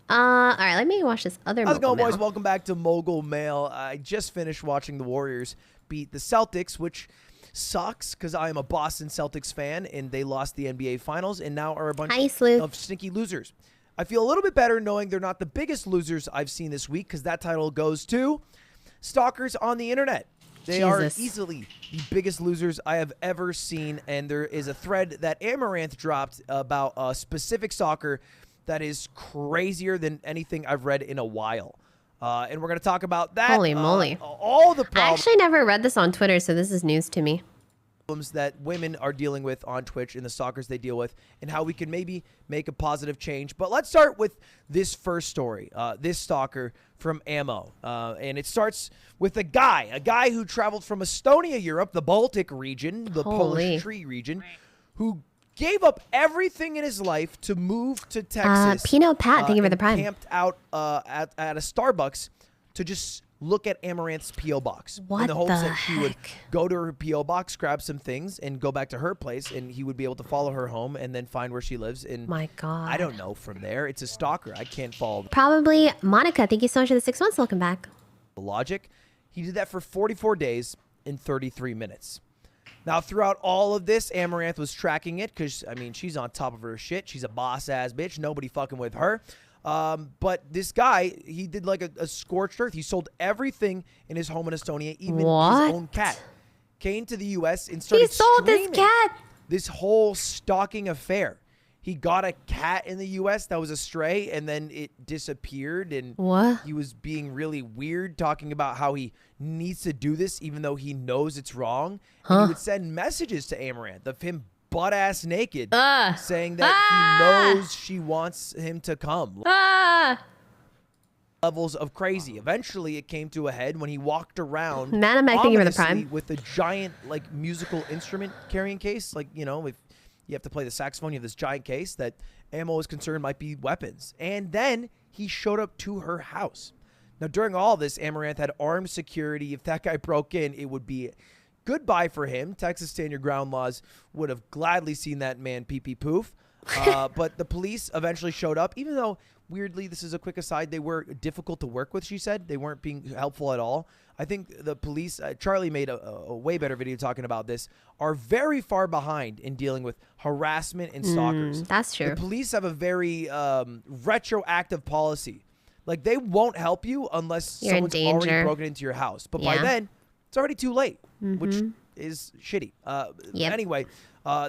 All right, let me watch this other How's it Mogul going, boys? Mail. Welcome back to Mogul Mail. I just finished watching the Warriors beat the Celtics, which sucks because I am a Boston Celtics fan, and they lost the NBA Finals and now are a bunch of sneaky losers. I feel a little bit better knowing they're not the biggest losers I've seen this week because that title goes to Stalkers on the Internet. They are easily the biggest losers I have ever seen, and there is a thread that Amouranth dropped about a specific stalker that is crazier than anything I've read in a while. And we're going to talk about that. Holy moly. All the problems. I actually never read this on Twitter, so this is news to me. That women are dealing with on Twitch and the stalkers they deal with and how we can maybe make a positive change. But let's start with this first story, this stalker from Ammo. And it starts with a guy who traveled from Estonia, Europe, the Baltic region, the Polish tree region, who gave up everything in his life to move to Texas. Pinot Pat, thank you for the prime. Camped out at a Starbucks to just look at Amouranth's P.O. box. What in the hopes the that he would go to her P.O. box, grab some things, and go back to her place, and he would be able to follow her home and then find where she lives. And my God. I don't know from there. It's a stalker. I can't follow Probably Monica. Thank you so much for the 6 months. Welcome back. the logic. He did that for 44 days in 33 minutes. Now, throughout all of this, Amouranth was tracking it because, I mean, she's on top of her shit. She's a boss-ass bitch. Nobody fucking with her. But this guy, he did like a scorched earth. He sold everything in his home in Estonia, even his own cat. Came to the U.S. and started streaming this cat. This whole stalking affair. He got a cat in the U.S. that was a stray, and then it disappeared. And he was being really weird, talking about how he needs to do this, even though he knows it's wrong. And he would send messages to Amouranth of him butt-ass naked, saying that he knows she wants him to come. Levels of crazy. Eventually, it came to a head when he walked around with a giant, like, musical instrument carrying case. Like, you know, if you have to play the saxophone, you have this giant case that Ammo is concerned might be weapons. And then he showed up to her house. Now, during all this, Amouranth had armed security. If that guy broke in, it would be goodbye for him. Texas Stand Your Ground laws would have gladly seen that man pee-pee poof. But the police eventually showed up, even though, weirdly, this is a quick aside, they were difficult to work with, she said. They weren't being helpful at all. I think the police, Charlie made a way better video talking about this, are very far behind in dealing with harassment and stalkers. That's true. The police have a very retroactive policy. Like, they won't help you unless someone's already broken into your house. But by then, it's already too late, which is shitty. Anyway,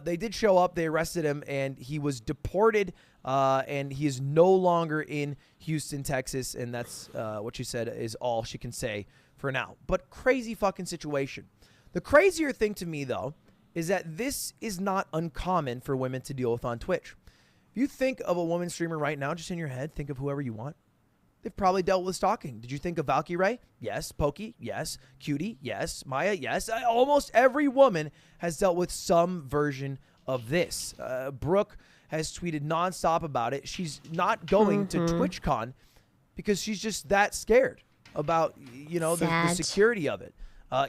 they did show up. They arrested him, and he was deported, and he is no longer in Houston, Texas, and that's what she said is all she can say for now. But crazy fucking situation. The crazier thing to me, though, is that this is not uncommon for women to deal with on Twitch. If you think of a woman streamer right now, just in your head, think of whoever you want. They've probably dealt with stalking. Did you think of Valkyrie? Yes. Pokey? Yes. Cutie? Yes. Maya? Yes. Almost every woman has dealt with some version of this. Brooke has tweeted nonstop about it. She's not going to TwitchCon because she's just that scared about, you know, the security of it.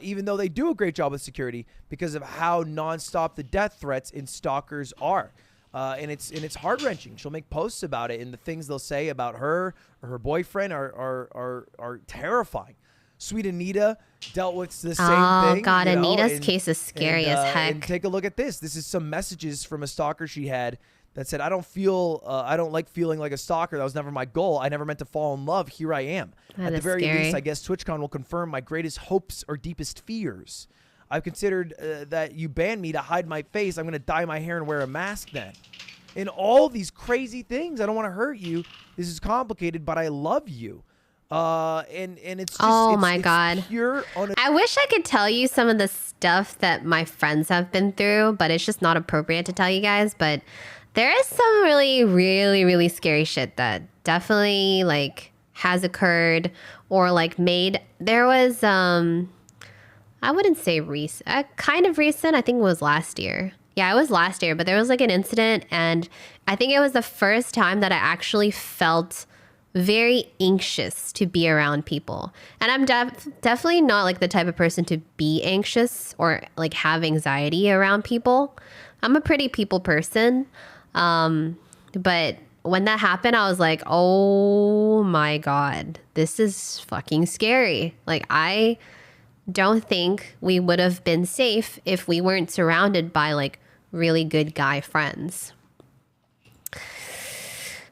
Even though they do a great job with security because of how nonstop the death threats and stalkers are. And it's heart-wrenching. She'll make posts about it, and the things they'll say about her or her boyfriend are terrifying. Sweet Anita dealt with the same thing. Oh, God, Anita's case is scary as heck. And take a look at this. This is some messages from a stalker she had that said, I don't like feeling like a stalker. That was never my goal. I never meant to fall in love. Here I am. At the very least, I guess TwitchCon will confirm my greatest hopes or deepest fears. I've considered that you banned me to hide my face. I'm going to dye my hair and wear a mask then. And all these crazy things. I don't want to hurt you. This is complicated, but I love you. And it's just, my God. Pure I wish I could tell you some of the stuff that my friends have been through, but it's just not appropriate to tell you guys. But there is some really, really, really scary shit that definitely like has occurred or like made. There was I wouldn't say recent, kind of recent. I think it was last year. Yeah, it was last year, but there was like an incident, and I think it was the first time that I actually felt very anxious to be around people. And I'm definitely not like the type of person to be anxious or like have anxiety around people. I'm a pretty people person. But when that happened, I was like, oh my God, this is fucking scary. Like, I don't think we would have been safe if we weren't surrounded by like really good guy friends.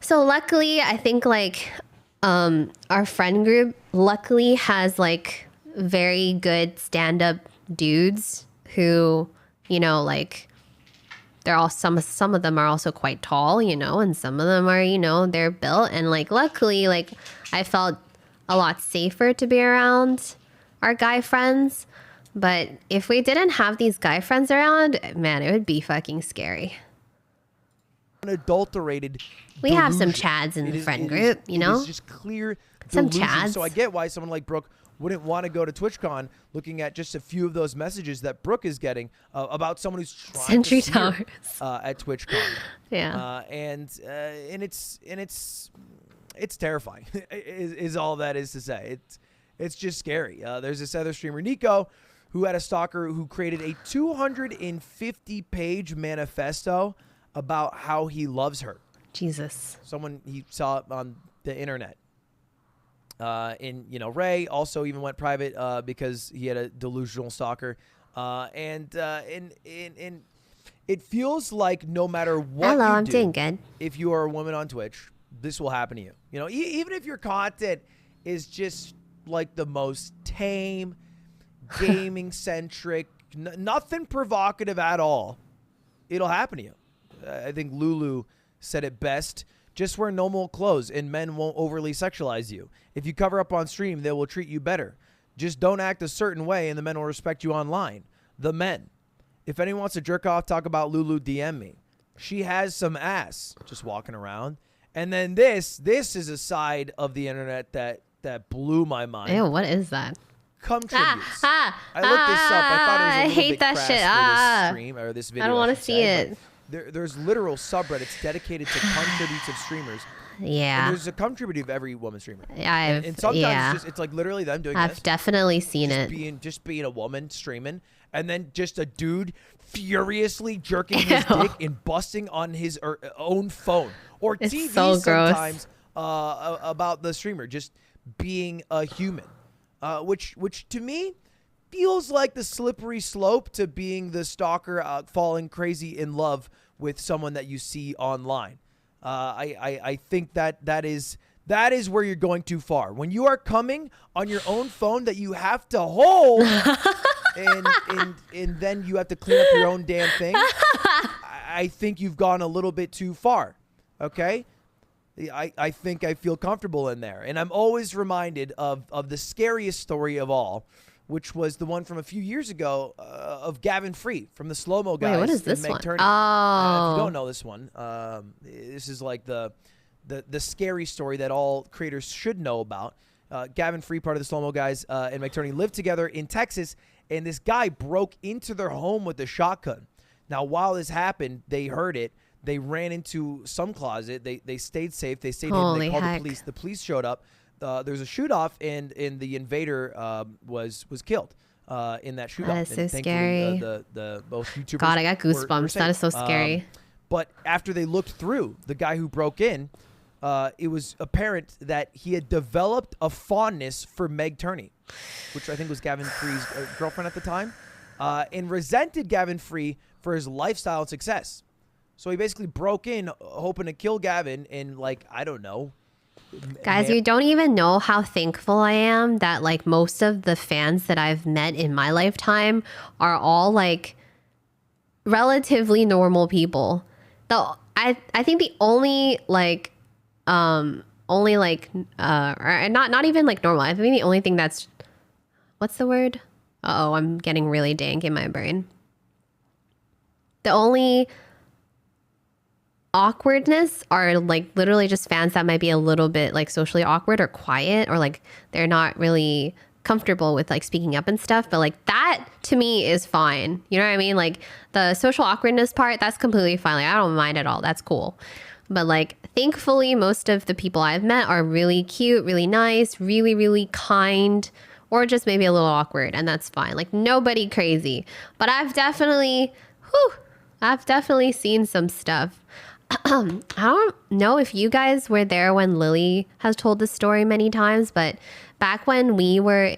So luckily, I think like our friend group luckily has like very good stand-up dudes who, you know, like they're all some of them are also quite tall, you know, and some of them are, you know, they're built, and like luckily like I felt a lot safer to be around our guy friends. But if we didn't have these guy friends around, man, it would be fucking scary. Unadulterated we delusion. Have some Chads in the friend group, you know? It's just clear some delusion. Chads. So I get why someone like Brooke wouldn't want to go to TwitchCon looking at just a few of those messages that Brooke is getting about someone who's trying Sentry to Towers at TwitchCon. Yeah. And it's terrifying is all that is to say. It's just scary. There's this other streamer, Nico, who had a stalker who created a 250-page manifesto about how he loves her. Jesus. Someone he saw on the internet. And, you know, Ray also even went private because he had a delusional stalker. And it feels like no matter what Hello, you I'm do, doing good. if you are a woman on Twitch, this will happen to you. You know, even if your content is just like the most tame, gaming-centric, nothing provocative at all, it'll happen to you. I think Lulu said it best. Just wear normal clothes and men won't overly sexualize you. If you cover up on stream, they will treat you better. Just don't act a certain way and the men will respect you online. The men. If anyone wants to jerk off, talk about Lulu, DM me. She has some ass just walking around. And then this is a side of the internet that blew my mind. Ew, what is that? Cum tributes. I looked this up. I thought it was a little hate bit that crass shit. for this stream or this video. I don't want to see it. There's literal subreddits dedicated to cum tributes of streamers. Yeah. And there's a cum tribute of every woman streamer. And sometimes it's like literally them doing I've this. definitely seen just it. Just being a woman streaming, and then just a dude furiously jerking his dick and busting on his own phone or it's TV so sometimes about the streamer just being a human, which to me feels like the slippery slope to being the stalker falling crazy in love with someone that you see online. I think that is where you're going too far. When you are coming on your own phone that you have to hold and then you have to clean up your own damn thing, I think you've gone a little bit too far. Okay? I think I feel comfortable in there. And I'm always reminded of the scariest story of all, which was the one from a few years ago of Gavin Free from the Slow Mo guys. Wait, what is this one? Oh. If you don't know this one, this is like the scary story that all creators should know about. Gavin Free, part of the Slow Mo guys, and McTurney lived together in Texas, and this guy broke into their home with a shotgun. Now, while this happened, they heard it. They ran into some closet. They stayed safe. They stayed hidden. They called the police. The police showed up. There's a shoot-off, and the invader was killed in that shoot-off. That is so scary. The both YouTubers. God, I got goosebumps. That is so scary. But after they looked through, the guy who broke in, it was apparent that he had developed a fondness for Meg Turney, which I think was Gavin Free's girlfriend at the time, and resented Gavin Free for his lifestyle and success. So he basically broke in hoping to kill Gavin and, like, I don't know. Guys, you don't even know how thankful I am that, like, most of the fans that I've met in my lifetime are all, like, relatively normal people. I think the only, like, or not even, like, normal. I think the only thing that's, what's the word? Uh-oh, I'm getting really dank in my brain. The only awkwardness are like literally just fans that might be a little bit like socially awkward or quiet, or like they're not really comfortable with like speaking up and stuff. But like that to me is fine. You know what I mean? Like the social awkwardness part, that's completely fine. Like I don't mind at all. That's cool. But like thankfully most of the people I've met are really cute, really nice, really, really kind, or just maybe a little awkward, and that's fine. Like nobody crazy. But I've definitely seen some stuff. I don't know if you guys were there when Lily has told this story many times, but back when we were,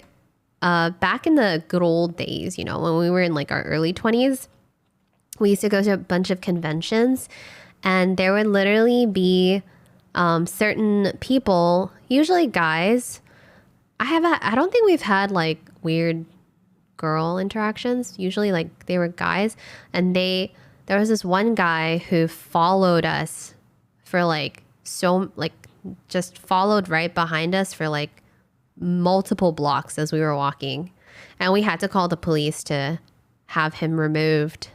back in the good old days, you know, when we were in like our early 20s, we used to go to a bunch of conventions, and there would literally be certain people, usually guys. I don't think we've had like weird girl interactions. Usually like they were guys, and there was this one guy who followed us for like just followed right behind us for like multiple blocks as we were walking, and we had to call the police to have him removed.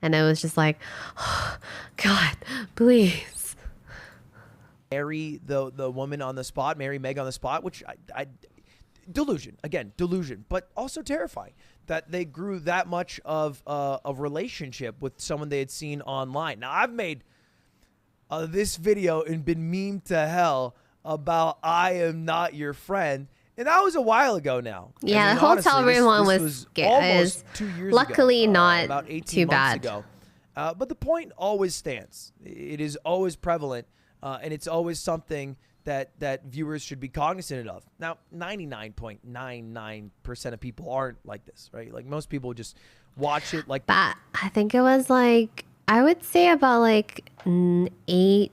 And it was just like, oh, God, please. Marry the woman on the spot, marry Meg on the spot, which I delusion, but also terrifying that they grew that much of a relationship with someone they had seen online. Now, I've made this video and been memed to hell about I am not your friend. And that was a while ago now. Yeah, the hotel room one was almost 2 years ago. Luckily not about 18 too months bad. ago. But the point always stands. It is always prevalent, and it's always something that viewers should be cognizant of. Now, 99.99% of people aren't like this, right? Like most people just watch it like. But I think it was like, I would say about like 7, 8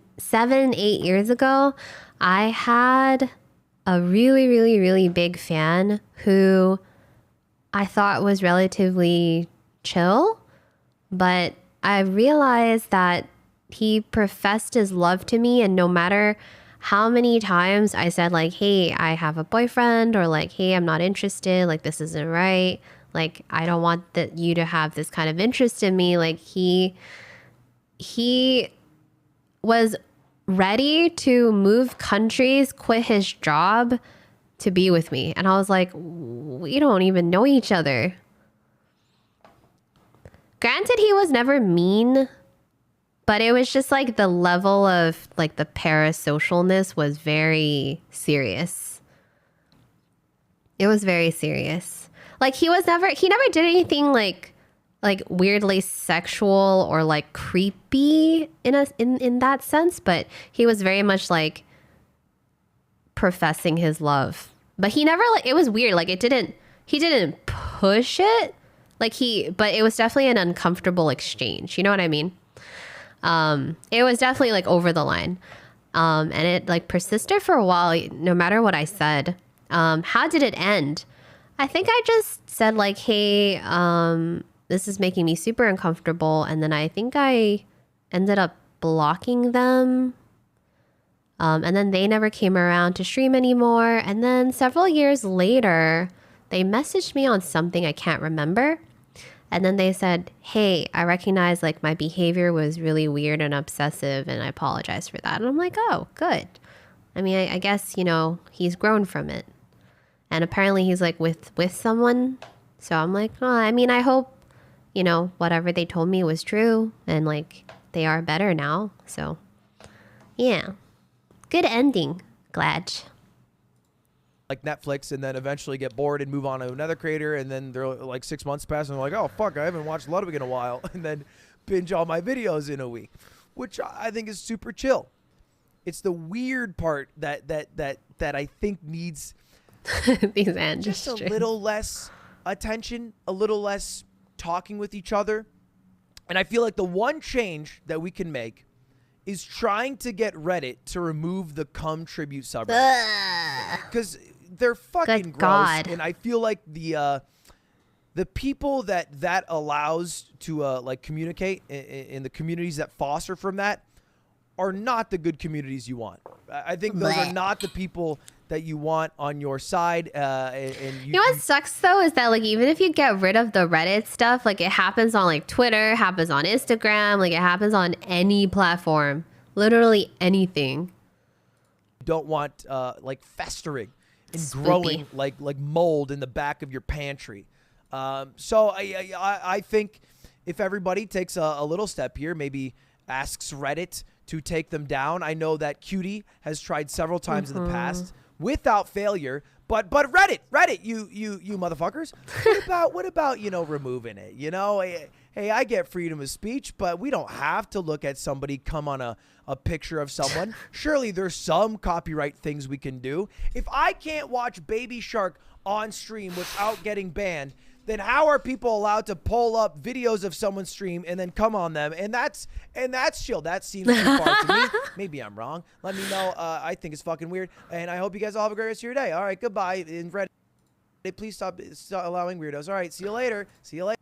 years ago, I had a really, really, really big fan who I thought was relatively chill, but I realized that he professed his love to me, and no matter how many times I said like, hey, I have a boyfriend, or like, hey, I'm not interested, like this isn't right, like I don't want you to have this kind of interest in me, like he was ready to move countries, quit his job to be with me. And I was like, we don't even know each other. Granted, he was never mean, but it was just like the level of like the parasocialness was very serious. It was very serious. Like he never did anything like weirdly sexual or like creepy in that sense, but he was very much like professing his love. But he never like, it was weird, like he didn't push it, like but it was definitely an uncomfortable exchange, you know what I mean? It was definitely like over the line, and it like persisted for a while no matter what I said. How did it end? I think I just said like, hey, this is making me super uncomfortable. And then I think I ended up blocking them. And then they never came around to stream anymore. And then several years later, they messaged me on something I can't remember. And then they said, hey, I recognize like my behavior was really weird and obsessive, and I apologize for that. And I'm like, oh, good. I mean, I guess, you know, he's grown from it. And apparently he's like with someone. So I'm like, oh, I mean, I hope, you know, whatever they told me was true, and like they are better now. So yeah, good ending. Glad. Like Netflix, and then eventually get bored and move on to another creator, and then they're like 6 months pass and they're like, oh fuck, I haven't watched Ludwig in a while, and then binge all my videos in a week, which I think is super chill. It's the weird part that I think needs these end just a little less attention, a little less talking with each other. And I feel like the one change that we can make is trying to get Reddit to remove the cum tribute subreddit, because they're fucking Good gross. God. And I feel like the people that allows to like communicate in the communities that foster from that are not the good communities you want. I think those are not the people that you want on your side. And you know what sucks though is that like even if you get rid of the Reddit stuff, like it happens on like Twitter, happens on Instagram, like it happens on any platform, literally anything. Don't want like festering and Spoopy. growing like mold in the back of your pantry. So I think if everybody takes a little step here, maybe asks Reddit to take them down. I know that Cutie has tried several times in the past without failure, but Reddit, you motherfuckers. What about you know, removing it? You know, hey, I get freedom of speech, but we don't have to look at somebody come on a picture of someone. Surely there's some copyright things we can do. If I can't watch Baby Shark on stream without getting banned, then how are people allowed to pull up videos of someone's stream and then come on them? And that's chill. That seems too far to me. Maybe I'm wrong. Let me know. I think it's fucking weird. And I hope you guys all have a great rest of your day. All right, goodbye. In Reddit, please stop allowing weirdos. All right, see you later. See you later.